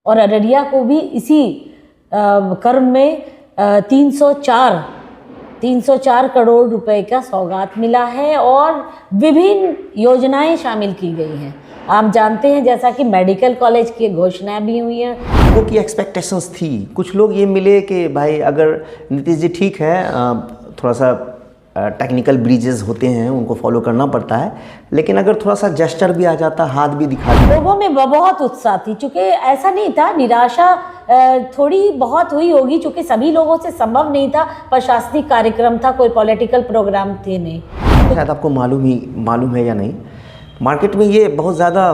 और अररिया को भी इसी क्रम में 304 करोड़ रुपए का सौगात मिला है और विभिन्न योजनाएं शामिल की गई हैं। आप जानते हैं जैसा कि मेडिकल कॉलेज की घोषणाएं भी हुई हैं। लोगों की एक्सपेक्टेशंस थी, कुछ लोग ये मिले कि भाई अगर नीतीश जी ठीक है, थोड़ा सा टेक्निकल ब्रिजेस होते हैं उनको फॉलो करना पड़ता है, लेकिन अगर थोड़ा सा जेस्चर भी आ जाता, हाथ भी दिखा दिया। लोगों में बहुत उत्साह थी, चूँकि ऐसा नहीं था, निराशा थोड़ी बहुत हुई होगी चूँकि सभी लोगों से संभव नहीं था। प्रशासनिक कार्यक्रम था, कोई पॉलिटिकल प्रोग्राम थे नहीं। शायद आपको मालूम है या नहीं, मार्केट में ये बहुत ज़्यादा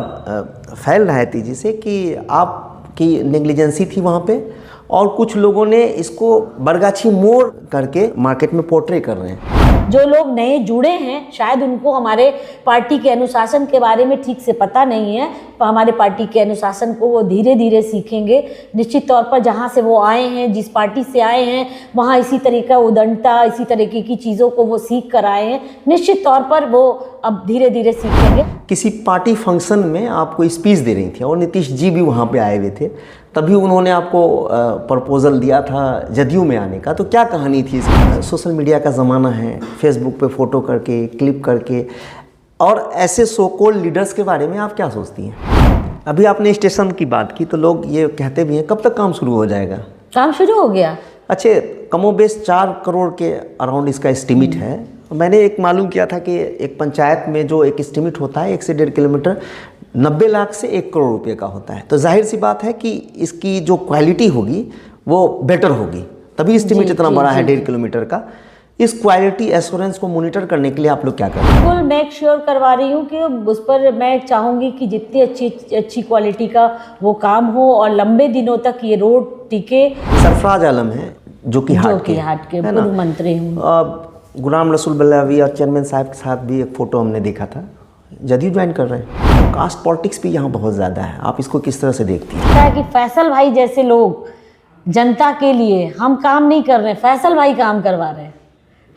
फैल रहा है तेज़ी से कि आपकी नेग्लिजेंसी थी वहाँ पे, और कुछ लोगों ने इसको बरगाछी मोड़ करके मार्केट में पोर्ट्रे कर रहे हैं। जो लोग नए जुड़े हैं शायद उनको हमारे पार्टी के अनुशासन के बारे में ठीक से पता नहीं है, तो हमारे पार्टी के अनुशासन को वो धीरे धीरे सीखेंगे। निश्चित तौर पर जहाँ से वो आए हैं, जिस पार्टी से आए हैं, वहाँ इसी तरह का उदंडता, इसी तरीके की चीज़ों को वो सीख कर आए हैं। निश्चित तौर पर वो अब धीरे धीरे सीखेंगे। किसी पार्टी फंक्शन में आपको स्पीच दे रही थी और नीतीश जी भी वहाँ पे आए हुए थे, तभी उन्होंने आपको प्रपोजल दिया था जदयू में आने का। तो क्या कहानी थी इसकी? सोशल मीडिया का ज़माना है, फेसबुक पे फ़ोटो करके, क्लिप करके, और ऐसे सो कॉल्ड लीडर्स के बारे में आप क्या सोचती हैं? अभी आपने स्टेशन की बात की तो लोग ये कहते भी हैं कब तक काम शुरू हो जाएगा? काम शुरू हो गया। अच्छा, कमोबेश 4 करोड़ के अराउंड इसका एस्टिमेट है। मैंने एक मालूम किया था कि एक पंचायत में जो एक एस्टिमेट होता है 1 से 1.5 किलोमीटर 90 लाख से 1 करोड़ रुपए का होता है। तो जाहिर सी बात है कि इसकी जो क्वालिटी होगी वो बेटर होगी, तभी एस्टिमेट इतना बड़ा है 1.5 किलोमीटर का। इस क्वालिटी एश्योरेंस को मॉनिटर करने के लिए आप लोग क्या कर रहे हैं? बिल्कुल मेक श्योर करवा रही हूँ कि उस पर मैं चाहूँगी कि जितनी अच्छी क्वालिटी का वो काम हो और लंबे दिनों तक ये रोड टिके। सरफराज आलम है जो कि हाट के पूर्व मंत्री हूँ। गुलाम रसूल बल्लावी और चेयरमैन साहब के साथ भी एक फ़ोटो हमने देखा था, जदयू ज्वाइन कर रहे हैं। कास्ट पॉलिटिक्स भी यहाँ बहुत ज़्यादा है, आप इसको किस तरह से देखती हैं? कि फैसल भाई जैसे लोग जनता के लिए हम काम नहीं कर रहे हैं, फैसल भाई काम करवा रहे हैं।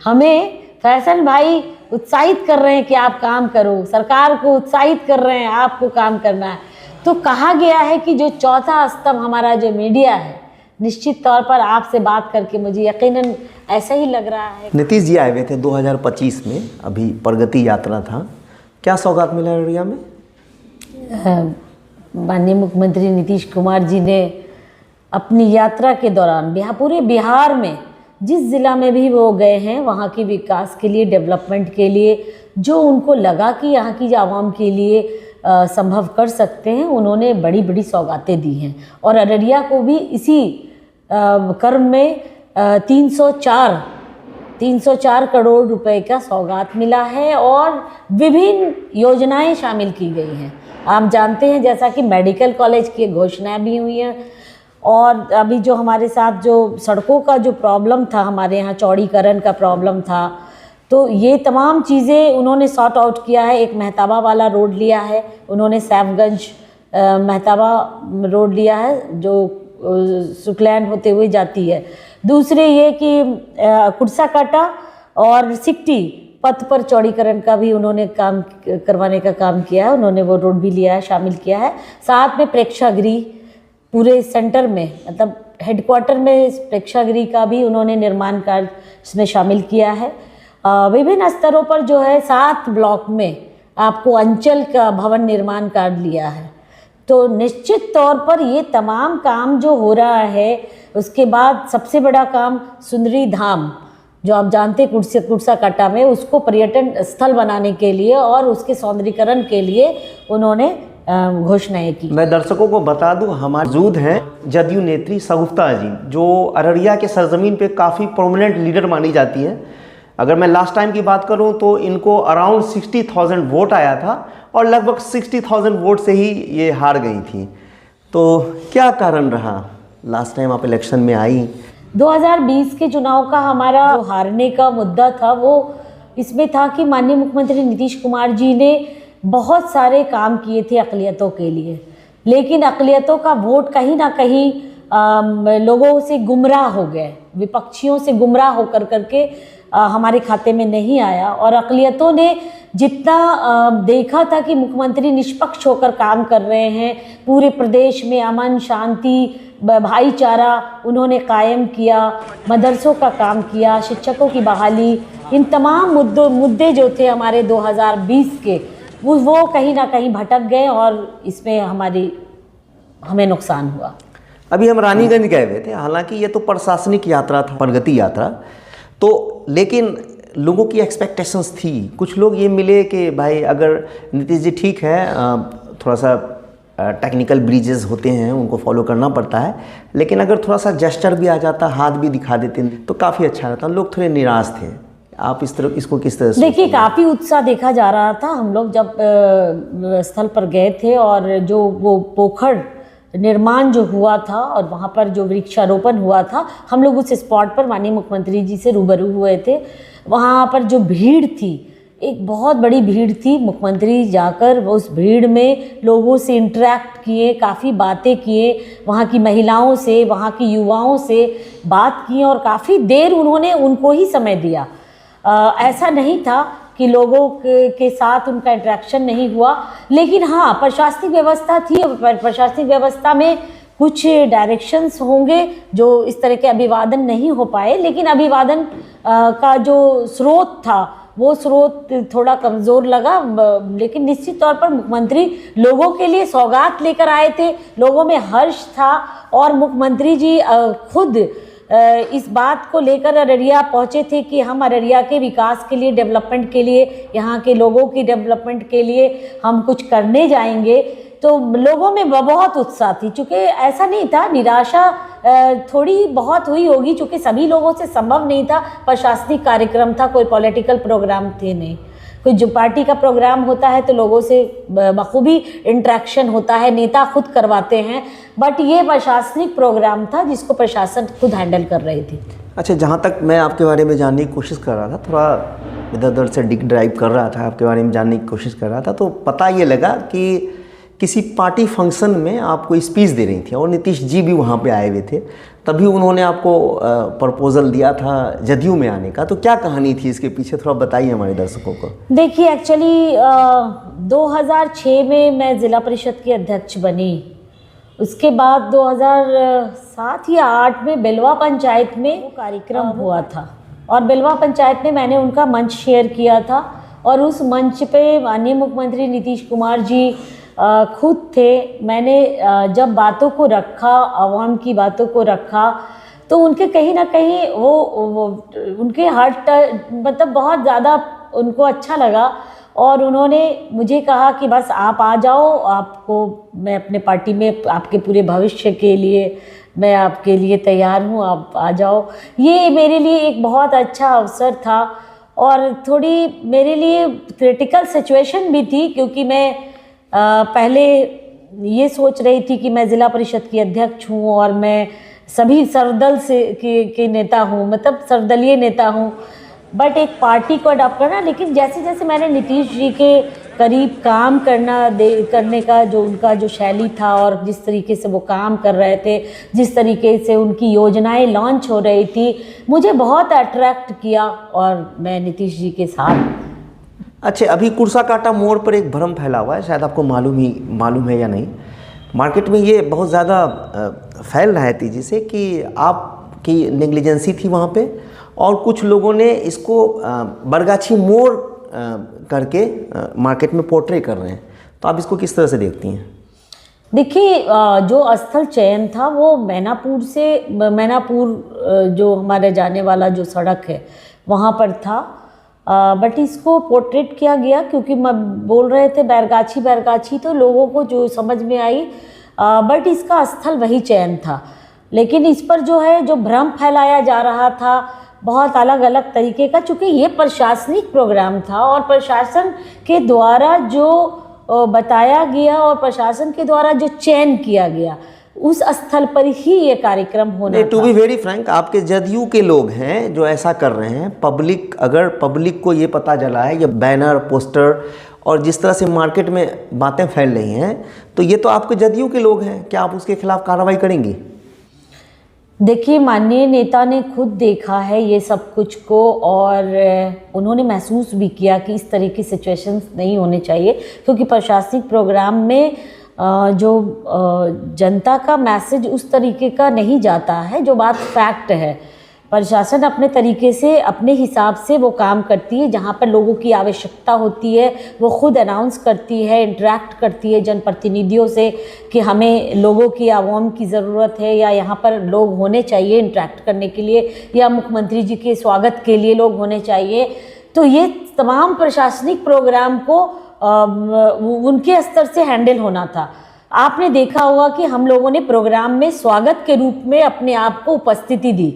हमें फैसल भाई उत्साहित कर रहे हैं कि आप काम करो, सरकार को उत्साहित कर रहे हैं आपको काम करना है। तो कहा गया है कि जो चौथा स्तंभ हमारा जो मीडिया है, निश्चित तौर पर आपसे बात करके मुझे यकीनन ऐसा ही लग रहा है। नीतीश जी आए हुए थे 2025 में, अभी प्रगति यात्रा था, क्या सौगात मिला अररिया में? माननीय मुख्यमंत्री नीतीश कुमार जी ने अपनी यात्रा के दौरान पूरे बिहार में जिस ज़िला में भी वो गए हैं, वहाँ की विकास के लिए, डेवलपमेंट के लिए, जो उनको लगा कि यहाँ की आवाम के लिए संभव कर सकते हैं, उन्होंने बड़ी बड़ी सौगातें दी हैं। और अररिया को भी इसी क्रम में 304 करोड़ रुपए का सौगात मिला है और विभिन्न योजनाएं शामिल की गई हैं। आप जानते हैं जैसा कि मेडिकल कॉलेज की घोषणाएं भी हुई हैं, और अभी जो हमारे साथ जो सड़कों का जो प्रॉब्लम था, हमारे यहाँ चौड़ीकरण का प्रॉब्लम था, तो ये तमाम चीज़ें उन्होंने सॉर्ट आउट किया है। एक मेहताबा वाला रोड लिया है उन्होंने, सैफगंज मेहताबा रोड लिया है जो सुकलैंड होते हुए जाती है। दूसरे ये कि कुर्साकाटा और सिकटी पथ पर चौड़ीकरण का भी उन्होंने काम करवाने का काम किया है, उन्होंने वो रोड भी लिया है, शामिल किया है। साथ में प्रेक्षागृह पूरे सेंटर में, मतलब हेडक्वार्टर में प्रेक्षागृह का भी उन्होंने निर्माण कार्य इसमें शामिल किया है। विभिन्न स्तरों पर जो है 7 ब्लॉक में आपको अंचल का भवन निर्माण कार्य लिया है। तो निश्चित तौर पर ये तमाम काम जो हो रहा है, उसके बाद सबसे बड़ा काम सुंदरी धाम, जो आप जानते हैं कुर्साकाटा में, उसको पर्यटन स्थल बनाने के लिए और उसके सौंदर्यीकरण के लिए उन्होंने घोषणाएं की। मैं दर्शकों को बता दूं, हमारे मौजूद हैं जदयू नेत्री शगुफ्ता जी, जो अररिया के सरजमीन पे काफ़ी प्रोमिनेंट लीडर मानी जाती हैं। अगर मैं लास्ट टाइम की बात करूं तो इनको अराउंड 60,000 वोट आया था और लगभग 60,000 वोट से ही ये हार गई थी। तो क्या कारण रहा, लास्ट टाइम आप इलेक्शन में आई? 2020 के चुनाव का हमारा जो हारने का मुद्दा था वो इसमें था कि माननीय मुख्यमंत्री नीतीश कुमार जी ने बहुत सारे काम किए थे अक़लियतों के लिए, लेकिन अक़लियतों का वोट कहीं ना कहीं लोगों से गुमराह हो गए, विपक्षियों से गुमराह होकर करके हमारे खाते में नहीं आया। और अक़लियतों ने जितना देखा था कि मुख्यमंत्री निष्पक्ष होकर काम कर रहे हैं, पूरे प्रदेश में अमन शांति भाईचारा उन्होंने कायम किया, मदरसों का काम किया, शिक्षकों की बहाली, इन तमाम मुद्दे जो थे हमारे 2020 के वो कहीं ना कहीं भटक गए और इसमें हमें नुकसान हुआ। अभी हम रानीगंज गए हुए थे, हालांकि ये तो प्रशासनिक यात्रा था, प्रगति यात्रा, तो लेकिन लोगों की एक्सपेक्टेशंस थी। कुछ लोग ये मिले कि भाई अगर नीतीश जी ठीक है, थोड़ा सा टेक्निकल ब्रिजेस होते हैं उनको फॉलो करना पड़ता है, लेकिन अगर थोड़ा सा जेस्चर भी आ जाता, हाथ भी दिखा देते तो काफ़ी अच्छा रहता। लोग थोड़े निराश थे। आप इसको किस तरह से देखिए, काफ़ी उत्साह देखा जा रहा था। हम लोग जब स्थल पर गए थे और जो वो पोखर निर्माण जो हुआ था और वहाँ पर जो वृक्षारोपण हुआ था, हम लोग उस स्पॉट पर माननीय मुख्यमंत्री जी से रूबरू हुए थे। वहाँ पर जो भीड़ थी, एक बहुत बड़ी भीड़ थी। मुख्यमंत्री जाकर उस भीड़ में लोगों से इंटरेक्ट किए, काफ़ी बातें किए, वहाँ की महिलाओं से, वहाँ की युवाओं से बात की और काफ़ी देर उन्होंने उनको ही समय दिया। ऐसा नहीं था कि लोगों के साथ उनका इंटरेक्शन नहीं हुआ, लेकिन हाँ, प्रशासनिक व्यवस्था थी। प्रशासनिक व्यवस्था में कुछ डायरेक्शंस होंगे जो इस तरह के अभिवादन नहीं हो पाए, लेकिन अभिवादन का जो स्रोत था वो स्रोत थोड़ा कमज़ोर लगा। लेकिन निश्चित तौर पर मुख्यमंत्री लोगों के लिए सौगात लेकर आए थे, लोगों में हर्ष था और मुख्यमंत्री जी खुद इस बात को लेकर अररिया पहुँचे थे कि हम अररिया के विकास के लिए, डेवलपमेंट के लिए, यहाँ के लोगों की डेवलपमेंट के लिए हम कुछ करने जाएंगे। तो लोगों में बहुत उत्साह थी। चूँकि ऐसा नहीं था, निराशा थोड़ी बहुत हुई होगी, चूँकि सभी लोगों से संभव नहीं था। प्रशासनिक कार्यक्रम था, कोई पॉलिटिकल प्रोग्राम थे नहीं। कोई जो पार्टी का प्रोग्राम होता है तो लोगों से बखूबी इंटरेक्शन होता है, नेता खुद करवाते हैं, बट ये प्रशासनिक प्रोग्राम था जिसको प्रशासन खुद हैंडल कर रही थी। अच्छा, जहाँ तक मैं आपके बारे में जानने की कोशिश कर रहा था, थोड़ा इधर उधर से डिग ड्राइव कर रहा था, आपके बारे में जानने की कोशिश कर रहा था, तो पता ये लगा कि किसी पार्टी फंक्शन में आपको स्पीच दे रही थी और नीतीश जी भी वहाँ पे आए हुए थे, तभी उन्होंने आपको प्रपोजल दिया था जदयू में आने का। तो क्या कहानी थी इसके पीछे, थोड़ा बताइए हमारे दर्शकों को। देखिए, एक्चुअली 2006 में मैं ज़िला परिषद की अध्यक्ष बनी। उसके बाद 2007 या 8 में बेलवा पंचायत में कार्यक्रम हुआ था और बेलवा पंचायत में मैंने उनका मंच शेयर किया था और उस मंच पे माननीय मुख्यमंत्री नीतीश कुमार जी खुद थे। मैंने जब बातों को रखा, आवाम की बातों को रखा, तो उनके कहीं ना कहीं वो उनके हार्ट मतलब बहुत ज़्यादा उनको अच्छा लगा और उन्होंने मुझे कहा कि बस आप आ जाओ, आपको मैं अपने पार्टी में आपके पूरे भविष्य के लिए मैं आपके लिए तैयार हूँ, आप आ जाओ। ये मेरे लिए एक बहुत अच्छा अवसर था और थोड़ी मेरे लिए क्रिटिकल सिचुएशन भी थी, क्योंकि मैं पहले ये सोच रही थी कि मैं ज़िला परिषद की अध्यक्ष हूँ और मैं सभी सर्वदल के नेता हूँ, मतलब सर्वदलीय नेता हूँ, बट एक पार्टी को अडॉप्ट करना। लेकिन जैसे जैसे मैंने नीतीश जी के करीब काम करने का जो उनका जो शैली था और जिस तरीके से वो काम कर रहे थे, जिस तरीके से उनकी योजनाएं लॉन्च हो रही थी, मुझे बहुत अट्रैक्ट किया और मैं नीतीश जी के साथ। अच्छा, अभी कुर्साकांटा मोड़ पर एक भ्रम फैला हुआ है, शायद आपको मालूम है या नहीं। मार्केट में ये बहुत ज़्यादा फैल रहा है तेज़ी से कि आपकी नेग्लिजेंसी थी वहाँ पे और कुछ लोगों ने इसको बरगाछी मोड़ करके मार्केट में पोर्ट्रे कर रहे हैं। तो आप इसको किस तरह से देखती हैं? देखिए, जो स्थल चयन था वो मैनापुर जो हमारे जाने वाला जो सड़क है वहाँ पर था, बट इसको पोर्ट्रेट किया गया क्योंकि मैं बोल रहे थे बैरगाछी, तो लोगों को जो समझ में आई, बट इसका स्थल वही चयन था। लेकिन इस पर जो है जो भ्रम फैलाया जा रहा था बहुत अलग अलग तरीके का, चूँकि ये प्रशासनिक प्रोग्राम था और प्रशासन के द्वारा जो बताया गया और प्रशासन के द्वारा जो चयन किया गया उस स्थल पर ही ये कार्यक्रम होना था। टू बी वेरी फ्रैंक, आपके जदयू के लोग हैं जो ऐसा कर रहे हैं। अगर पब्लिक को ये पता चला है, ये बैनर, पोस्टर और जिस तरह से मार्केट में बातें फैल रही हैं, तो ये तो आपके जदयू के लोग हैं, क्या आप उसके खिलाफ कार्रवाई करेंगी? देखिए, माननीय नेता ने खुद देखा है ये सब कुछ को, और उन्होंने महसूस भी किया कि इस तरह की सिचुएशंस नहीं होने चाहिए, क्योंकि प्रशासनिक प्रोग्राम में जो जनता का मैसेज उस तरीके का नहीं जाता है, जो बात फैक्ट है। प्रशासन अपने तरीके से, अपने हिसाब से वो काम करती है। जहाँ पर लोगों की आवश्यकता होती है वो खुद अनाउंस करती है, इंटरेक्ट करती है जनप्रतिनिधियों से कि हमें लोगों की, आवाम की ज़रूरत है, या यहाँ पर लोग होने चाहिए इंटरेक्ट करने के लिए, या मुख्यमंत्री जी के स्वागत के लिए लोग होने चाहिए। तो ये तमाम प्रशासनिक प्रोग्राम को उनके स्तर से हैंडल होना था। आपने देखा होगा कि हम लोगों ने प्रोग्राम में स्वागत के रूप में अपने आप को उपस्थिति दी,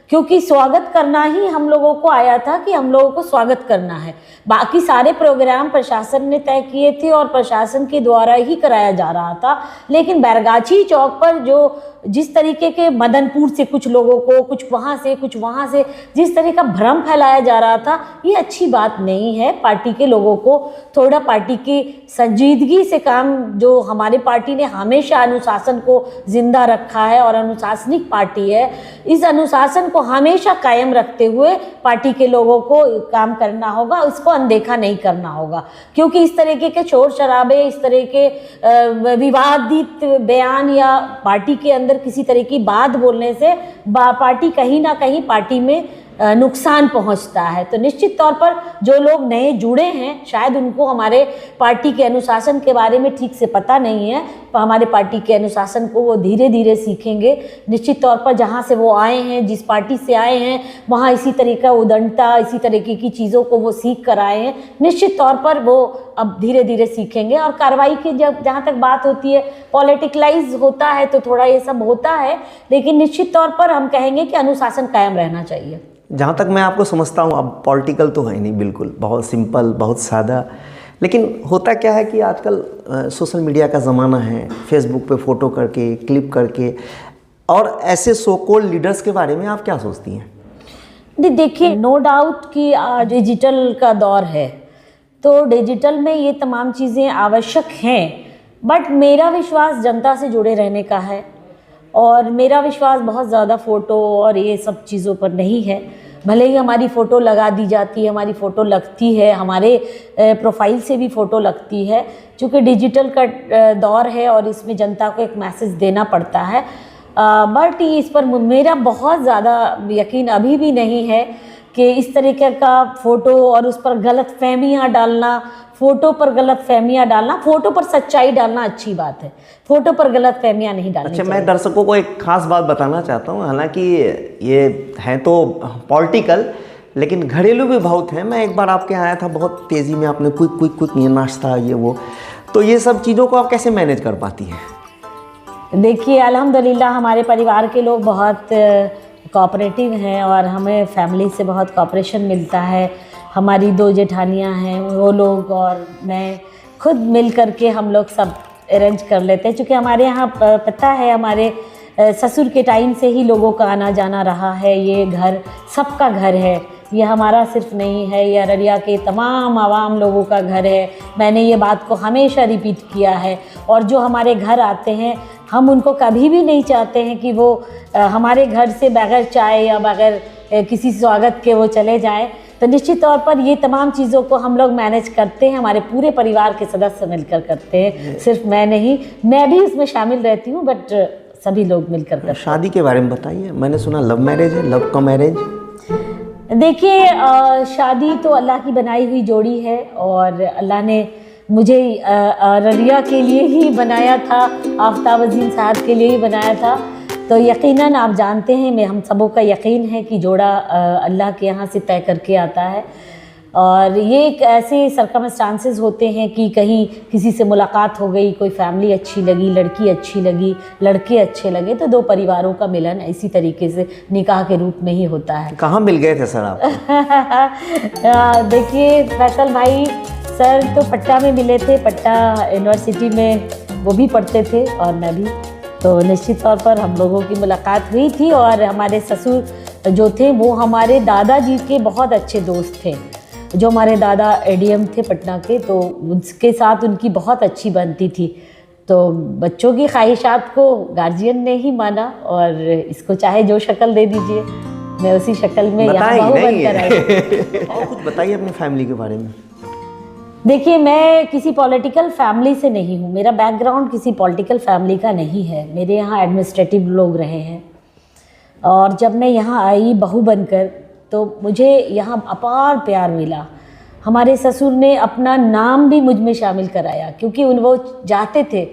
क्योंकि स्वागत करना ही हम लोगों को आया था कि हम लोगों को स्वागत करना है। बाकी सारे प्रोग्राम प्रशासन ने तय किए थे और प्रशासन के द्वारा ही कराया जा रहा था। लेकिन बैरगाछी चौक पर जो जिस तरीके के मदनपुर से कुछ लोगों को, कुछ वहाँ से जिस तरह का भ्रम फैलाया जा रहा था, ये अच्छी बात नहीं है। पार्टी के लोगों को थोड़ा पार्टी की संजीदगी से काम, जो हमारे पार्टी ने हमेशा अनुशासन को जिंदा रखा है और अनुशासनिक पार्टी है, इस अनुशासन को हमेशा कायम रखते हुए पार्टी के लोगों को काम करना होगा, इसको अनदेखा नहीं करना होगा। क्योंकि इस तरीके के शोर शराबे, इस तरह के विवादित बयान या पार्टी के अंदर किसी तरह की बात बोलने से पार्टी कहीं ना कहीं पार्टी में नुकसान पहुंचता है। तो निश्चित तौर पर जो लोग नए जुड़े हैं, शायद उनको हमारे पार्टी के अनुशासन के बारे में ठीक से पता नहीं है, पर हमारे पार्टी के अनुशासन को वो धीरे धीरे सीखेंगे। निश्चित तौर पर जहां से वो आए हैं, जिस पार्टी से आए हैं, वहां इसी तरह का उदंडता, इसी तरीके की चीज़ों को वो सीख कर आए हैं। निश्चित तौर पर वो अब धीरे धीरे सीखेंगे। और कार्रवाई की जहाँ तक बात होती है, पॉलिटिकलाइज होता है तो थोड़ा ये सब होता है, लेकिन निश्चित तौर पर हम कहेंगे कि अनुशासन कायम रहना चाहिए। जहाँ तक मैं आपको समझता हूँ, अब पॉलिटिकल तो है नहीं, बिल्कुल बहुत सिंपल, बहुत सादा। लेकिन होता क्या है कि आजकल सोशल मीडिया का ज़माना है, फेसबुक पे फ़ोटो करके, क्लिप करके, और ऐसे सो कॉल्ड लीडर्स के बारे में आप क्या सोचती हैं? देखिए, नो डाउट कि डिजिटल का दौर है, तो डिजिटल में ये तमाम चीज़ें आवश्यक हैं, बट मेरा विश्वास जनता से जुड़े रहने का है, और मेरा विश्वास बहुत ज़्यादा फ़ोटो और ये सब चीज़ों पर नहीं है। भले ही हमारी फ़ोटो लगा दी जाती है, हमारी फ़ोटो लगती है, हमारे प्रोफाइल से भी फ़ोटो लगती है, चूँकि डिजिटल का दौर है और इसमें जनता को एक मैसेज देना पड़ता है। बट इस पर मेरा बहुत ज़्यादा यकीन अभी भी नहीं है कि इस तरीके का फ़ोटो और उस पर गलत फहमियाँ डालना, फ़ोटो पर गलत फहमियाँ डालना, फ़ोटो पर सच्चाई डालना अच्छी बात है, फ़ोटो पर गलत फहमियाँ नहीं डालनी चाहिए। मैं दर्शकों को एक ख़ास बात बताना चाहता हूँ, हालांकि ये है तो पॉलिटिकल, लेकिन घरेलू भी बहुत है। मैं एक बार आपके यहाँ आया था, बहुत तेज़ी में आपने क्विक ये नाश्ता, ये वो, तो ये सब चीज़ों को आप कैसे मैनेज कर पाती हैं? देखिए, अल्हम्दुलिल्लाह हमारे परिवार के लोग बहुत कोऑपरेटिव हैं और हमें फैमिली से बहुत कोऑपरेशन मिलता है। हमारी 2 जेठानियाँ हैं, वो लोग और मैं खुद मिल कर के हम लोग सब अरेंज कर लेते हैं, क्योंकि हमारे यहाँ पता है, हमारे ससुर के टाइम से ही लोगों का आना जाना रहा है। ये घर सबका घर है, ये हमारा सिर्फ नहीं है, ये अररिया के तमाम आवाम लोगों का घर है। मैंने ये बात को हमेशा रिपीट किया है, और जो हमारे घर आते हैं, हम उनको कभी भी नहीं चाहते हैं कि वो हमारे घर से बगैर चाय या बगैर किसी स्वागत के वो चले जाएं। तो निश्चित तौर पर ये तमाम चीज़ों को हम लोग मैनेज करते हैं, हमारे पूरे परिवार के सदस्य मिलकर करते हैं, सिर्फ मैं नहीं, मैं भी इसमें शामिल रहती हूँ, बट सभी लोग मिलकर करते हैं। शादी के बारे में बताइए, मैंने सुना लव मैरिज है, लव का मैरिज? देखिए, शादी तो अल्लाह की बनाई हुई जोड़ी है, और अल्लाह ने मुझे अररिया के लिए ही बनाया था, आफ्ताब अजीम साहब के लिए ही बनाया था। तो यकीनन आप जानते हैं, हम सबों का यकीन है कि जोड़ा अल्लाह के यहाँ से तय करके आता है, और ये एक ऐसे सर्कमस्टांसेस होते हैं कि कहीं किसी से मुलाकात हो गई, कोई फैमिली अच्छी लगी, लड़की अच्छी लगी, लड़के अच्छे लगे, तो 2 परिवारों का मिलन इसी तरीके से निकाह के रूप में ही होता है। कहाँ मिल गए थे सर आप? देखिए फैसल भाई, सर तो पट्टा में मिले थे, पट्टा यूनिवर्सिटी में वो भी पढ़ते थे और मैं भी, तो निश्चित तौर पर हम लोगों की मुलाकात हुई थी। और हमारे ससुर जो थे वो हमारे दादाजी के बहुत अच्छे दोस्त थे, जो हमारे दादा एडीएम थे पटना के, तो उसके साथ उनकी बहुत अच्छी बनती थी। तो बच्चों की ख्वाहिशात को गार्जियन ने ही माना और इसको चाहे जो शक्ल दे दीजिए, मैं उसी शक्ल में यहाँ बहू बनकर आई। और कुछ बताइए अपनी फैमिली के बारे में। देखिए, मैं किसी पॉलिटिकल फैमिली से नहीं हूँ, मेरा बैकग्राउंड किसी पॉलिटिकल फैमिली का नहीं है। मेरे यहाँ एडमिनिस्ट्रेटिव लोग रहे हैं और जब मैं यहाँ आई बहू बनकर तो मुझे यहाँ अपार प्यार मिला। हमारे ससुर ने अपना नाम भी मुझ में शामिल कराया क्योंकि वो चाहते थे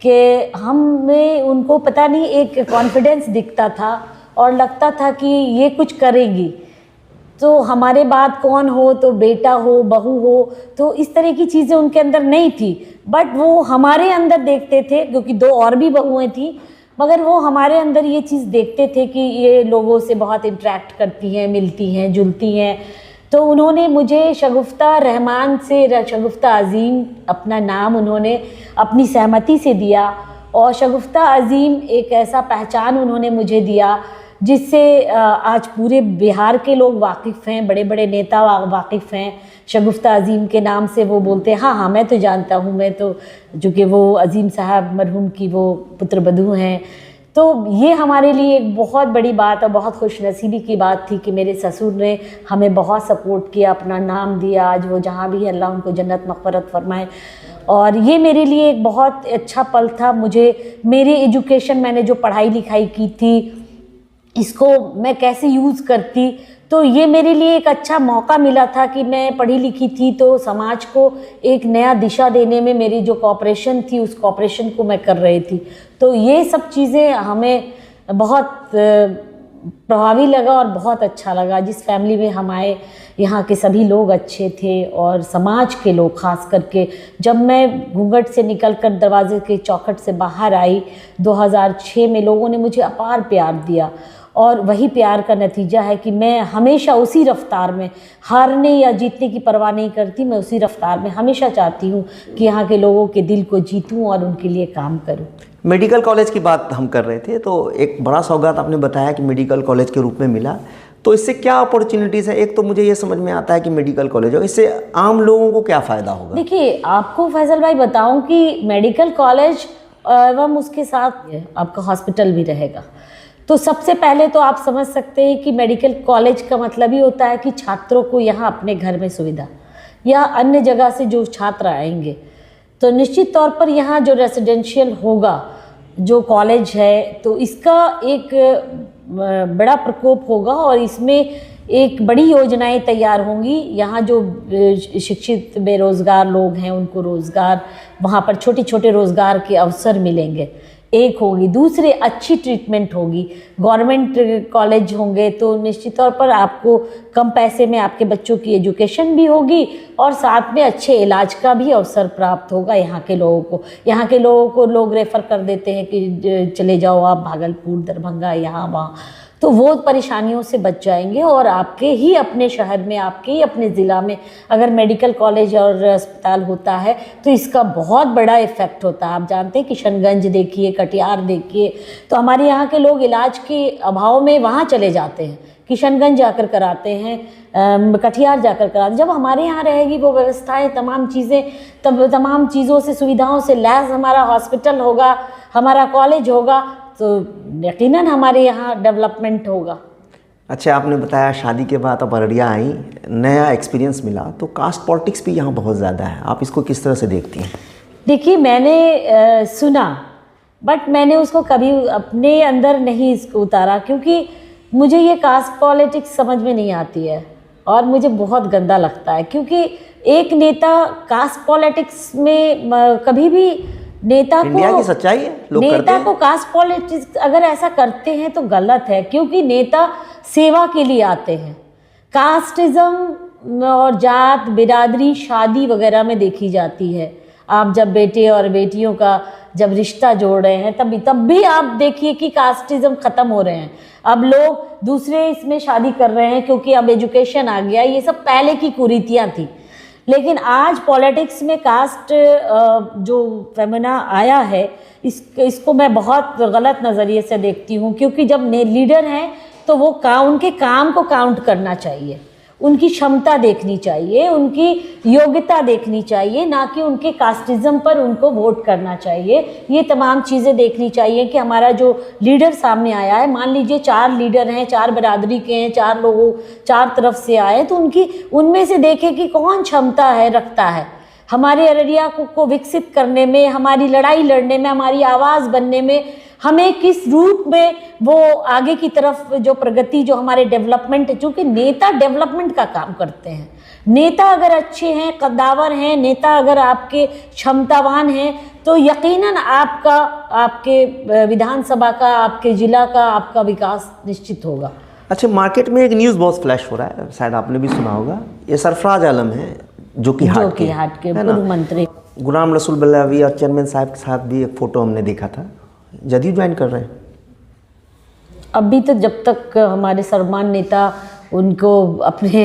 कि हमें, उनको पता नहीं एक कॉन्फिडेंस दिखता था और लगता था कि ये कुछ करेगी। तो हमारे बाद कौन हो, तो बेटा हो बहू हो, तो इस तरह की चीज़ें उनके अंदर नहीं थी, बट वो हमारे अंदर देखते थे, क्योंकि 2 और भी बहुएं थी, मगर वो हमारे अंदर ये चीज़ देखते थे कि ये लोगों से बहुत इंटरेक्ट करती हैं, मिलती हैं, जुलती हैं। तो उन्होंने मुझे शगुफ्ता रहमान से शगुफ्ता अज़ीम अपना नाम उन्होंने अपनी सहमति से दिया और शगुफ्ता अज़ीम एक ऐसा पहचान उन्होंने मुझे दिया जिससे आज पूरे बिहार के लोग वाकिफ़ हैं, बड़े बड़े नेता वाकिफ़ हैं शगुफ्ता अज़ीम के नाम से। वो बोलते हैं हाँ मैं तो जानता हूँ, मैं तो, चूँकि वो अज़ीम साहब मरहूम की वो पुत्रवधू हैं। तो ये हमारे लिए एक बहुत बड़ी बात और बहुत खुशनसीबी की बात थी कि मेरे ससुर ने हमें बहुत सपोर्ट किया, अपना नाम दिया। आज वो जहाँ भी, अल्लाह उनको जन्नत मग़फ़िरत फरमाए। और ये मेरे लिए एक बहुत अच्छा पल था। मुझे मेरी एजुकेशन, मैंने जो पढ़ाई लिखाई की थी, इसको मैं कैसे यूज़ करती, तो ये मेरे लिए एक अच्छा मौका मिला था कि मैं पढ़ी लिखी थी तो समाज को एक नया दिशा देने में मेरी जो कोऑपरेशन थी, उस कोऑपरेशन को मैं कर रही थी। तो ये सब चीज़ें हमें बहुत प्रभावी लगा और बहुत अच्छा लगा। जिस फैमिली में हम आए, यहाँ के सभी लोग अच्छे थे और समाज के लोग ख़ास करके। जब मैं घूंघट से निकलकर दरवाजे के चौखट से बाहर आई 2006 में, लोगों ने मुझे अपार प्यार दिया और वही प्यार का नतीजा है कि मैं हमेशा उसी रफ्तार में, हारने या जीतने की परवाह नहीं करती। मैं उसी रफ्तार में हमेशा चाहती हूँ कि यहाँ के लोगों के दिल को जीतूँ और उनके लिए काम करूँ। मेडिकल कॉलेज की बात हम कर रहे थे, तो एक बड़ा सौगात आपने बताया कि मेडिकल कॉलेज के रूप में मिला, तो इससे क्या अपॉर्चुनिटीज़ है? एक तो मुझे ये समझ में आता है कि मेडिकल कॉलेज हो, इससे आम लोगों को क्या फ़ायदा होगा? देखिए, आपको फैसल भाई बताऊं कि मेडिकल कॉलेज एवं उसके साथ आपका हॉस्पिटल भी रहेगा। तो सबसे पहले तो आप समझ सकते हैं कि मेडिकल कॉलेज का मतलब ही होता है कि छात्रों को यहाँ अपने घर में सुविधा, या अन्य जगह से जो छात्र आएंगे, तो निश्चित तौर पर यहाँ जो रेसिडेंशियल होगा, जो कॉलेज है, तो इसका एक बड़ा प्रकोप होगा और इसमें एक बड़ी योजनाएं तैयार होंगी। यहाँ जो शिक्षित बेरोज़गार लोग हैं उनको रोज़गार, वहाँ पर छोटे छोटे रोज़गार के अवसर मिलेंगे, एक होगी। दूसरे, अच्छी ट्रीटमेंट होगी। गवर्नमेंट कॉलेज होंगे तो निश्चित तौर पर आपको कम पैसे में आपके बच्चों की एजुकेशन भी होगी और साथ में अच्छे इलाज का भी अवसर प्राप्त होगा यहाँ के लोगों को। यहाँ के लोगों को लोग रेफ़र कर देते हैं कि चले जाओ आप भागलपुर, दरभंगा, यहाँ वहाँ, तो वो परेशानियों से बच जाएंगे और आपके ही अपने शहर में, आपके ही अपने ज़िला में अगर मेडिकल कॉलेज और अस्पताल होता है तो इसका बहुत बड़ा इफ़ेक्ट होता है। आप जानते हैं किशनगंज देखिए, कटिहार देखिए, तो हमारे यहाँ के लोग इलाज के अभाव में वहाँ चले जाते हैं, किशनगंज जाकर कराते हैं, कटिहार जाकर कराते हैं। जब हमारे यहाँ रहेगी वो व्यवस्थाएं, तमाम चीज़ें, तब तमाम चीज़ों से, सुविधाओं से लैस हमारा हॉस्पिटल होगा, हमारा कॉलेज होगा, तो यकीनन हमारे यहाँ डेवलपमेंट होगा। अच्छा, आपने बताया शादी के बाद आप अररिया आई, नया एक्सपीरियंस मिला, तो कास्ट पॉलिटिक्स भी यहाँ बहुत ज़्यादा है, आप इसको किस तरह से देखती हैं? देखिए, मैंने सुना, बट मैंने उसको कभी अपने अंदर नहीं इसको उतारा, क्योंकि मुझे ये कास्ट पॉलिटिक्स समझ में नहीं आती है और मुझे बहुत गंदा लगता है। क्योंकि एक नेता कास्ट पॉलिटिक्स में कभी भी नेता को, इंडिया की सच्चाई है, लोग करते हैं। नेता को कास्ट पॉलिटिक्स अगर ऐसा करते हैं तो गलत है, क्योंकि नेता सेवा के लिए आते हैं। कास्टिज्म और जात, बिरादरी शादी वगैरह में देखी जाती है। आप जब बेटे और बेटियों का जब रिश्ता जोड़ रहे हैं तब भी आप देखिए कि कास्टिज्म ख़त्म हो रहे हैं। अब लोग दूसरे इसमें शादी कर रहे हैं क्योंकि अब एजुकेशन आ गया। ये सब पहले की कुरीतियाँ थी, लेकिन आज पॉलिटिक्स में कास्ट जो फेमिना आया है, इसको मैं बहुत गलत नज़रिए से देखती हूँ। क्योंकि जब लीडर हैं तो वो उनके काम को काउंट करना चाहिए, उनकी क्षमता देखनी चाहिए, उनकी योग्यता देखनी चाहिए, ना कि उनके कास्टिज्म पर उनको वोट करना चाहिए। ये तमाम चीज़ें देखनी चाहिए कि हमारा जो लीडर सामने आया है, मान लीजिए 4 लीडर हैं, 4 बरादरी के हैं, 4 लोगों 4 तरफ से आए, तो उनमें से देखें कि कौन क्षमता है रखता है हमारे अररिया को विकसित करने में, हमारी लड़ाई लड़ने में, हमारी आवाज़ बनने में, हमें किस रूप में वो आगे की तरफ जो प्रगति, जो हमारे डेवलपमेंट, चूँकि नेता डेवलपमेंट का काम करते हैं। नेता अगर अच्छे हैं, कद्दावर हैं, नेता अगर आपके क्षमतावान हैं, तो यकीनन आपके विधानसभा का, आपके ज़िला का, आपका विकास निश्चित होगा। अच्छा, मार्केट में एक न्यूज़ बहुत फ्लैश हो रहा है, शायद आपने भी सुना होगा। ये सरफराज आलम है जो कि हाट के पूर्व मंत्री गुलाम रसूल बल्लावी और चेयरमैन साहब के साथ भी एक फ़ोटो हमने देखा था। जदयू ज्वाइन कर रहे हैं? अभी तो जब तक हमारे सर्वमान्य नेता उनको अपने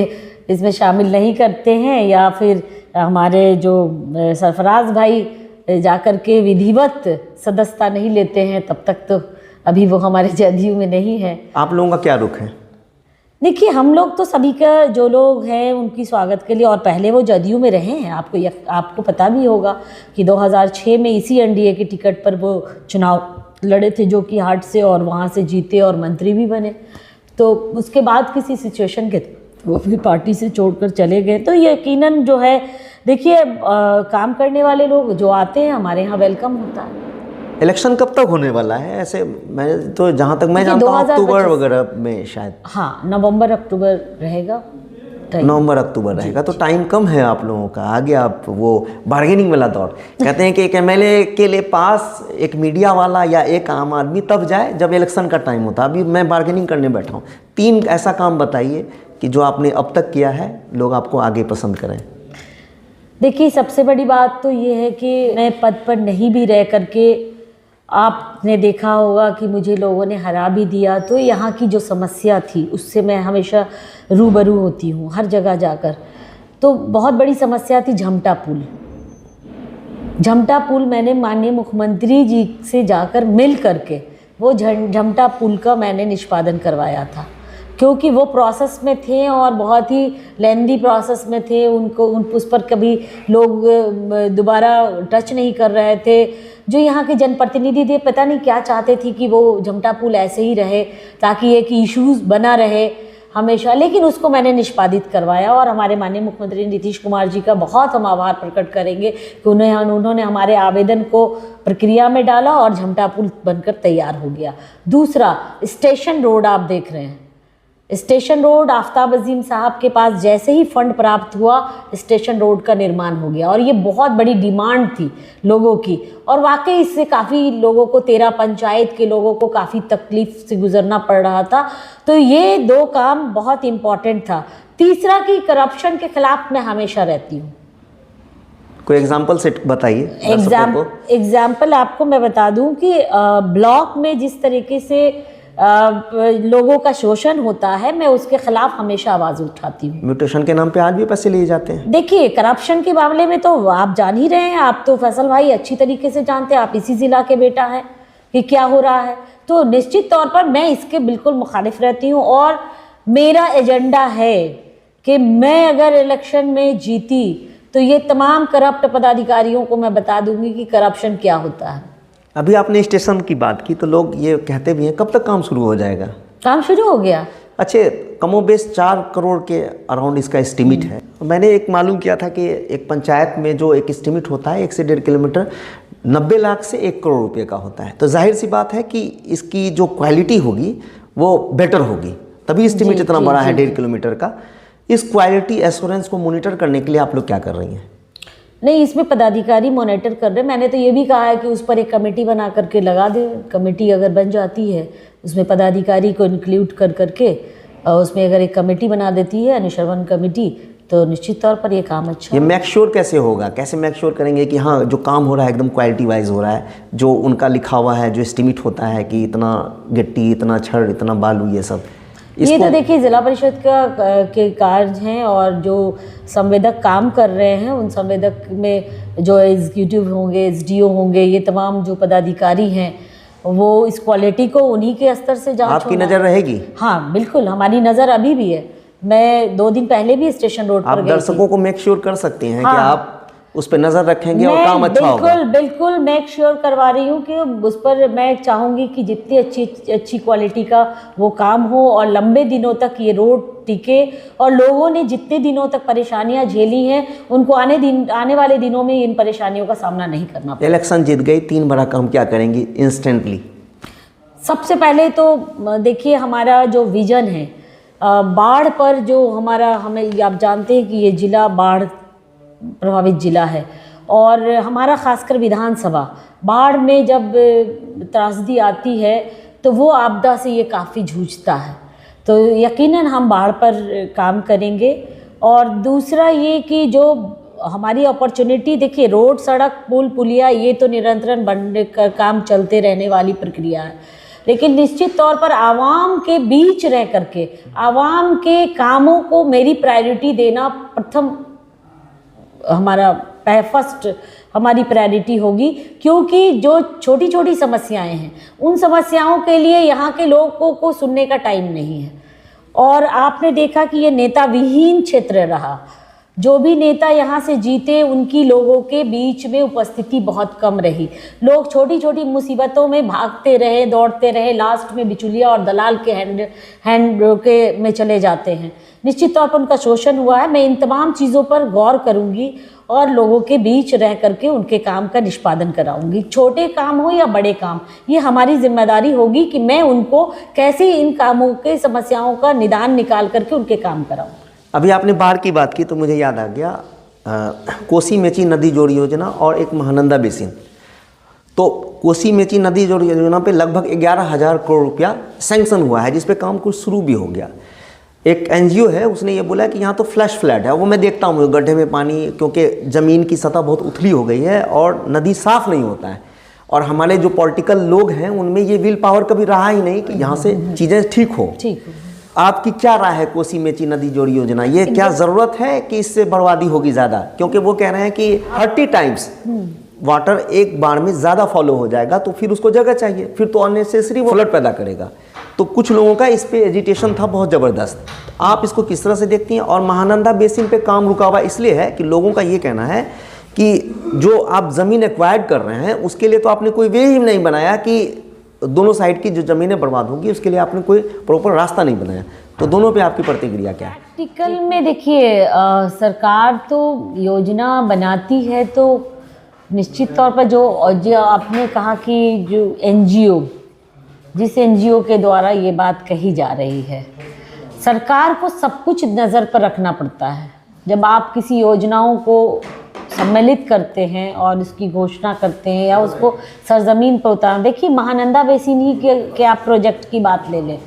इसमें शामिल नहीं करते हैं, या फिर हमारे जो सरफराज भाई जाकर के विधिवत सदस्यता नहीं लेते हैं, तब तक तो अभी वो हमारे जदयू में नहीं है। आप लोगों का क्या रुख है? देखिए, हम लोग तो सभी का, जो लोग हैं उनकी स्वागत के लिए, और पहले वो जदयू में रहे हैं। आपको पता भी होगा कि 2006 में इसी एनडीए की टिकट पर वो चुनाव लड़े थे, जो कि हाट से, और वहाँ से जीते और मंत्री भी बने। तो उसके बाद किसी सिचुएशन के वो फिर पार्टी से छोड़कर चले गए। तो यकीनन जो है, देखिए, काम करने वाले लोग जो आते हैं हमारे यहाँ वेलकम होता है। इलेक्शन कब तक होने वाला है? ऐसे मैं तो जहाँ तक मैं जानता हूँ अक्टूबर वगैरह में शायद। हाँ, नवंबर अक्टूबर रहेगा। नवंबर अक्टूबर रहेगा, तो टाइम कम है आप लोगों का। आगे आप वो बार्गेनिंग वाला दौर, कहते हैं कि एक एमएलए के लिए पास एक मीडिया वाला या एक आम आदमी तब जाए जब इलेक्शन का टाइम होता। अभी मैं बार्गेनिंग करने बैठा हूँ। 3 ऐसा काम बताइए कि जो आपने अब तक किया है, लोग आपको आगे पसंद करें। देखिए, सबसे बड़ी बात तो ये है कि मैं पद पर नहीं भी रह करके, आपने देखा होगा कि मुझे लोगों ने हरा भी दिया, तो यहाँ की जो समस्या थी उससे मैं हमेशा रूबरू होती हूँ हर जगह जाकर। तो बहुत बड़ी समस्या थी झमटा पुल। झमटा पुल मैंने माननीय मुख्यमंत्री जी से जाकर मिल करके वो झमटा पुल का मैंने निष्पादन करवाया था, क्योंकि वो प्रोसेस में थे और बहुत ही लेंदी प्रोसेस में थे। उस पर कभी लोग दोबारा टच नहीं कर रहे थे। जो यहाँ के जनप्रतिनिधि थे, पता नहीं क्या चाहते थे कि वो झमटा पुल ऐसे ही रहे, ताकि एक इश्यूज़ बना रहे हमेशा। लेकिन उसको मैंने निष्पादित करवाया, और हमारे माननीय मुख्यमंत्री नीतीश कुमार जी का बहुत हम आभार प्रकट करेंगे कि उन्होंने हमारे आवेदन को प्रक्रिया में डाला और झमटा पुल बनकर तैयार हो गया। दूसरा, स्टेशन रोड आप देख रहे हैं। स्टेशन रोड आफ्ताब अजीम साहब के पास जैसे ही फंड प्राप्त हुआ, स्टेशन रोड का निर्माण हो गया, और ये बहुत बड़ी डिमांड थी लोगों की। और वाकई इससे काफ़ी लोगों को, 13 पंचायत के लोगों को काफ़ी तकलीफ से गुजरना पड़ रहा था। तो ये 2 काम बहुत इम्पॉर्टेंट था। तीसरा कि करप्शन के खिलाफ मैं हमेशा रहती हूँ। कोई एग्जाम्पल से बताइए। एग्जाम्पल आपको मैं बता दूं कि ब्लॉक में जिस तरीके से लोगों का शोषण होता है, मैं उसके खिलाफ हमेशा आवाज़ उठाती हूँ। म्यूटेशन के नाम पे आज भी पैसे लिए जाते हैं। देखिए, करप्शन के मामले में तो आप जान ही रहे हैं, आप तो फैसल भाई अच्छी तरीके से जानते हैं, आप इसी ज़िला के बेटा हैं कि क्या हो रहा है। तो निश्चित तौर पर मैं इसके बिल्कुल मुखालिफ रहती हूँ, और मेरा एजेंडा है कि मैं अगर इलेक्शन में जीती तो ये तमाम करप्ट पदाधिकारियों को मैं बता दूंगी कि करप्शन क्या होता है। अभी आपने स्टेशन की बात की, तो लोग ये कहते भी हैं कब तक काम शुरू हो जाएगा? काम शुरू हो गया। अच्छे, कमोबेश 4 करोड़ के अराउंड इसका एस्टिमेट है। मैंने एक मालूम किया था कि एक पंचायत में जो एक एस्टिमेट होता है 1 से 1.5 किलोमीटर, 90 लाख से 1 करोड़ रुपए का होता है। तो जाहिर सी बात है कि इसकी जो क्वालिटी होगी वो बेटर होगी, तभी एस्टिमेट इतना बड़ा है 1.5 किलोमीटर का। इस क्वालिटी एश्योरेंस को मॉनिटर करने के लिए आप लोग क्या कर रही हैं? नहीं, इसमें पदाधिकारी मॉनिटर कर रहे हैं। मैंने तो ये भी कहा है कि उस पर एक कमेटी बना करके लगा दे। कमेटी अगर बन जाती है, उसमें पदाधिकारी को इंक्लूड कर करके, उसमें अगर एक कमेटी बना देती है, अनुश्रवण कमेटी, तो निश्चित तौर पर ये काम अच्छा। ये मेक श्योर कैसे होगा? कैसे मेक श्योर करेंगे कि हाँ, जो काम हो रहा है एकदम क्वालिटी वाइज हो रहा है, जो उनका लिखा हुआ है, जो एस्टिमेट होता है कि इतना गिट्टी, इतना छड़, इतना बालू, ये सब? ये तो देखिए जिला परिषद के कार्य हैं, और जो संवेदक काम कर रहे हैं, उन संवेदक में जो एग्जीक्यूटिव होंगे, एसडीओ होंगे, ये तमाम जो पदाधिकारी हैं, वो इस क्वालिटी को उन्हीं के स्तर से जांच। आपकी नज़र रहेगी? हाँ बिल्कुल, हमारी नज़र अभी भी है मैं 2 दिन पहले भी स्टेशन रोड पर आप गई थी। दर्शकों को मेक श्योर कर सकते हैं कि हाँ। आप उस पर नजर रखेंगे और मैं काम अच्छा होगा। बिल्कुल मेक श्योर करवा रही हूँ कि उस पर मैं चाहूँगी कि जितनी अच्छी क्वालिटी का वो काम हो और लंबे दिनों तक ये रोड टिके, और लोगों ने जितने दिनों तक परेशानियाँ झेली हैं उनको आने वाले दिनों में इन परेशानियों का सामना नहीं करना पड़े। इलेक्शन जीत गई, 3 बड़ा काम क्या करेंगी इंस्टेंटली? सबसे पहले तो देखिए हमारा जो विज़न है बाढ़ पर, जो हमें आप जानते हैं कि ये ज़िला बाढ़ प्रभावित ज़िला है, और हमारा खासकर विधानसभा बाढ़ में जब त्रासदी आती है तो वो आपदा से ये काफ़ी जूझता है। तो यकीनन हम बाढ़ पर काम करेंगे। और दूसरा ये कि जो हमारी अपॉर्चुनिटी, देखिए रोड, सड़क, पुल, पुलिया ये तो निरंतर बनने का काम चलते रहने वाली प्रक्रिया है, लेकिन निश्चित तौर पर आवाम के बीच रह करके आवाम के कामों को मेरी प्रायोरिटी देना प्रथम फर्स्ट हमारी प्रायोरिटी होगी, क्योंकि जो छोटी छोटी समस्याएं हैं उन समस्याओं के लिए यहाँ के लोगों को सुनने का टाइम नहीं है। और आपने देखा कि ये नेता विहीन क्षेत्र रहा, जो भी नेता यहाँ से जीते उनकी लोगों के बीच में उपस्थिति बहुत कम रही। लोग छोटी छोटी मुसीबतों में भागते रहे, दौड़ते रहे, लास्ट में बिचौलिया और दलाल के हैंड के में चले जाते हैं। निश्चित तौर पर उनका शोषण हुआ है। मैं इन तमाम चीज़ों पर गौर करूँगी और लोगों के बीच रह करके उनके काम का निष्पादन कराऊंगी। छोटे काम हो या बड़े काम, ये हमारी जिम्मेदारी होगी कि मैं उनको कैसे इन कामों के समस्याओं का निदान निकाल करके उनके काम कराऊँ। अभी आपने बाढ़ की बात की तो मुझे याद आ गया, कोसी मेची नदी जोड़ योजना और एक महानंदा बेसिन। तो कोसी मेची नदी जोड़ योजना पे लगभग 11,000 करोड़ रुपया सैंक्शन हुआ है, जिस पे काम कुछ शुरू भी हो गया। एक एनजीओ है, उसने ये बोला कि यहाँ तो फ्लैश फ्लड है। वो मैं देखता हूँ गड्ढे में पानी, क्योंकि ज़मीन की सतह बहुत उथली हो गई है और नदी साफ़ नहीं होता है। और हमारे जो पॉलिटिकल लोग हैं उनमें ये विल पावर कभी रहा ही नहीं कि यहाँ से चीज़ें ठीक हो। आपकी क्या राय है कोसी मेची नदी जोड़ योजना? ये क्या ज़रूरत है कि इससे बर्बादी होगी ज़्यादा? क्योंकि वो कह रहे हैं कि 30 टाइम्स वाटर एक बार में ज़्यादा फॉलो हो जाएगा, तो फिर उसको जगह चाहिए, फिर तो अननेसेसरी वो फ्लड पैदा करेगा। तो कुछ लोगों का इस पे एजिटेशन था बहुत ज़बरदस्त। आप इसको किस तरह से देखती हैं? और महानंदा बेसिन पे काम रुका हुआ इसलिए है कि लोगों का ये कहना है कि जो आप ज़मीन एक्वायर्ड कर रहे हैं उसके लिए तो आपने कोई वे ही नहीं बनाया कि दोनों साइड की जो ज़मीनें बर्बाद होगी उसके लिए आपने कोई प्रॉपर रास्ता नहीं बनाया। तो दोनों पे आपकी प्रतिक्रिया क्या है? प्रैक्टिकल में देखिए, सरकार तो योजना बनाती है, तो निश्चित तौर पर जो आपने कहा कि जो एनजीओ, जिस एनजीओ के द्वारा ये बात कही जा रही है, सरकार को सब कुछ नज़र पर रखना पड़ता है। जब आप किसी योजनाओं को सम्मिलित करते हैं और उसकी घोषणा करते हैं या उसको सरजमीन पर उतार, देखिए महानंदा बेसिन ही के आप प्रोजेक्ट की बात ले लें।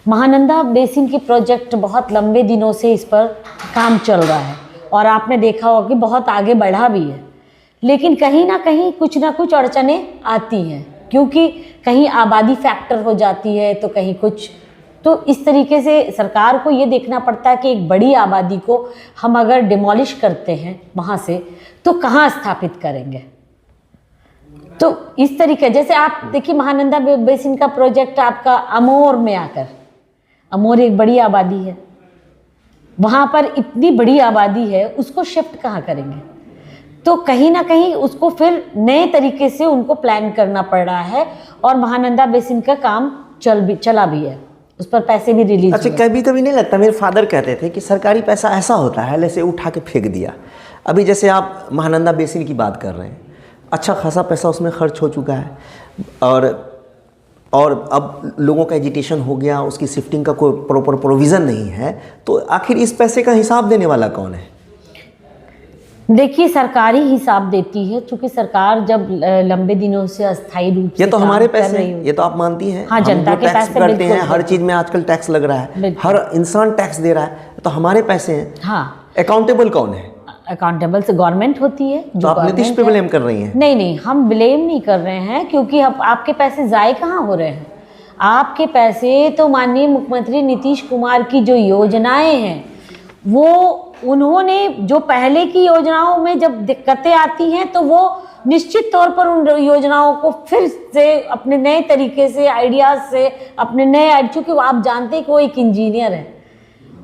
महानंदा बेसिन की प्रोजेक्ट बहुत लंबे दिनों से इस पर काम चल रहा है और आपने देखा होगा कि बहुत आगे बढ़ा भी है, लेकिन कहीं ना कहीं कुछ ना कुछ अड़चनें आती हैं, क्योंकि कहीं आबादी फैक्टर हो जाती है तो कहीं कुछ। तो इस तरीके से सरकार को ये देखना पड़ता है कि एक बड़ी आबादी को हम अगर डिमोलिश करते हैं वहाँ से तो कहाँ स्थापित करेंगे। तो इस तरीके, जैसे आप देखिए महानंदा बेसिन का प्रोजेक्ट आपका अमोर में आकर, अमोर एक बड़ी आबादी है, वहाँ पर इतनी बड़ी आबादी है, उसको शिफ्ट कहाँ करेंगे? तो कहीं ना कहीं उसको फिर नए तरीके से उनको प्लान करना पड़ रहा है और महानंदा बेसिन का काम चला भी है, उस पर पैसे भी रिलीज। अच्छा, कभी कभी नहीं लगता, मेरे फादर कहते थे कि सरकारी पैसा ऐसा होता है जैसे उठा के फेंक दिया। अभी जैसे आप महानंदा बेसिन की बात कर रहे हैं, अच्छा खासा पैसा उसमें खर्च हो चुका है और अब लोगों का एजिटेशन हो गया, उसकी शिफ्टिंग का कोई प्रॉपर प्रोविज़न नहीं है, तो आखिर इस पैसे का हिसाब देने वाला कौन है? देखिए सरकारी हिसाब देती है, क्योंकि सरकार जब लंबे दिनों से अस्थायी रूप से ये तो हमारे पैसे हैं, ये तो आप मानती हैं। हाँ, जनता के पैसे करते हैं, हर चीज़ में आजकल टैक्स लग रहा है, हर इंसान टैक्स दे रहा है, तो हमारे पैसे हैं। हाँ, अकाउंटेबल कौन है? अकाउंटेबल से गवर्नमेंट होती है। तो आप नीतीश पे ब्लेम कर रही हैं? नहीं, हम ब्लेम नहीं कर रहे हैं, क्योंकि आपके पैसे ज़ाय कहाँ हो रहे हैं? आपके पैसे तो माननीय मुख्यमंत्री नीतीश कुमार की जो योजनाएं हैं, वो उन्होंने जो पहले की योजनाओं में जब दिक्कतें आती हैं तो वो निश्चित तौर पर उन योजनाओं को फिर से अपने नए तरीके से, आइडियाज़ से, अपने नए, चूँकि आप जानते हैं कि वो एक इंजीनियर है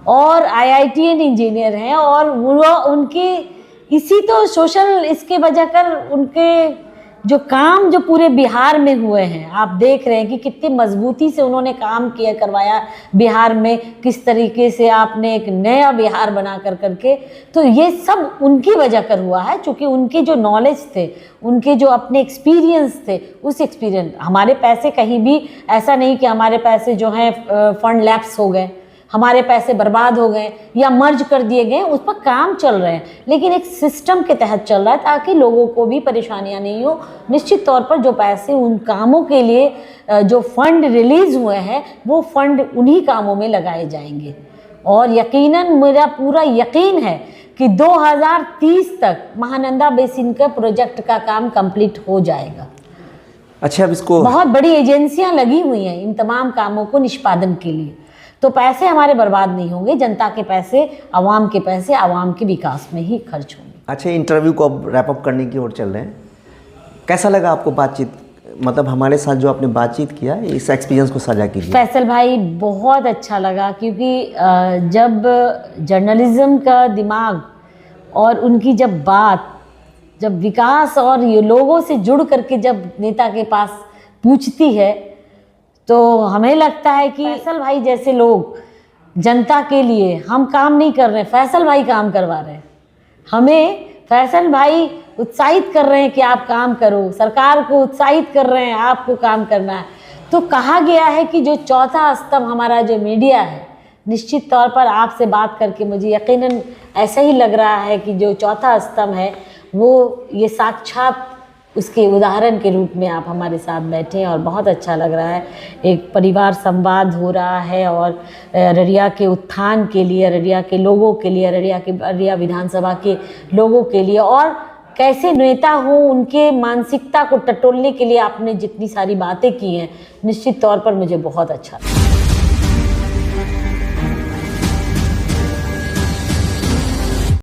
और IITN इंजीनियर हैं, और वो उनके इसी तो सोशल इसके वजह कर उनके जो काम जो पूरे बिहार में हुए हैं, आप देख रहे हैं कि कितनी मजबूती से उन्होंने काम किया करवाया बिहार में, किस तरीके से आपने एक नया बिहार बना करके, तो ये सब उनकी वजह कर हुआ है, क्योंकि उनके जो नॉलेज थे, उनके जो अपने एक्सपीरियंस थे, उस एक्सपीरियंस, हमारे पैसे कहीं भी ऐसा नहीं कि हमारे पैसे जो हैं फंड लैप्स हो गए, हमारे पैसे बर्बाद हो गए या मर्ज कर दिए गए, उस पर काम चल रहे हैं, लेकिन एक सिस्टम के तहत चल रहा है ताकि लोगों को भी परेशानियां नहीं हो। निश्चित तौर पर जो पैसे उन कामों के लिए जो फंड रिलीज़ हुए हैं, वो फंड उन्हीं कामों में लगाए जाएंगे, और यकीनन मेरा पूरा यकीन है कि 2030 तक महानंदा बेसिन का प्रोजेक्ट का काम कंप्लीट हो जाएगा। अच्छा, अब इसको बहुत बड़ी एजेंसियां लगी हुई हैं इन तमाम कामों को निष्पादन के लिए, तो पैसे हमारे बर्बाद नहीं होंगे, जनता के पैसे, आवाम के पैसे आवाम के विकास में ही खर्च होंगे। अच्छा, इंटरव्यू को अब रैप अप करने की ओर चल रहे हैं। कैसा लगा आपको बातचीत, मतलब हमारे साथ जो आपने बातचीत किया, इस एक्सपीरियंस को साझा कीजिए। फैसल भाई, बहुत अच्छा लगा, क्योंकि जब जर्नलिज्म का दिमाग और उनकी जब विकास और ये लोगों से जुड़ करके जब नेता के पास पूछती है, तो हमें लगता है कि फैसल भाई जैसे लोग जनता के लिए हम काम नहीं कर रहे हैं, फैसल भाई काम करवा रहे हैं, हमें फैसल भाई उत्साहित कर रहे हैं कि आप काम करो, सरकार को उत्साहित कर रहे हैं आपको काम करना है। तो कहा गया है कि जो चौथा स्तंभ हमारा जो मीडिया है, निश्चित तौर पर आपसे बात करके मुझे यकीनन ऐसा ही लग रहा है कि जो चौथा स्तंभ है वो ये साक्षात उसके उदाहरण के रूप में आप हमारे साथ बैठे हैं, और बहुत अच्छा लग रहा है। एक परिवार संवाद हो रहा है, और अररिया के उत्थान के लिए, अररिया के लोगों के लिए, अररिया विधानसभा के लोगों के लिए, और कैसे नेता हो उनके मानसिकता को टटोलने के लिए आपने जितनी सारी बातें की हैं, निश्चित तौर पर मुझे बहुत अच्छा लगा।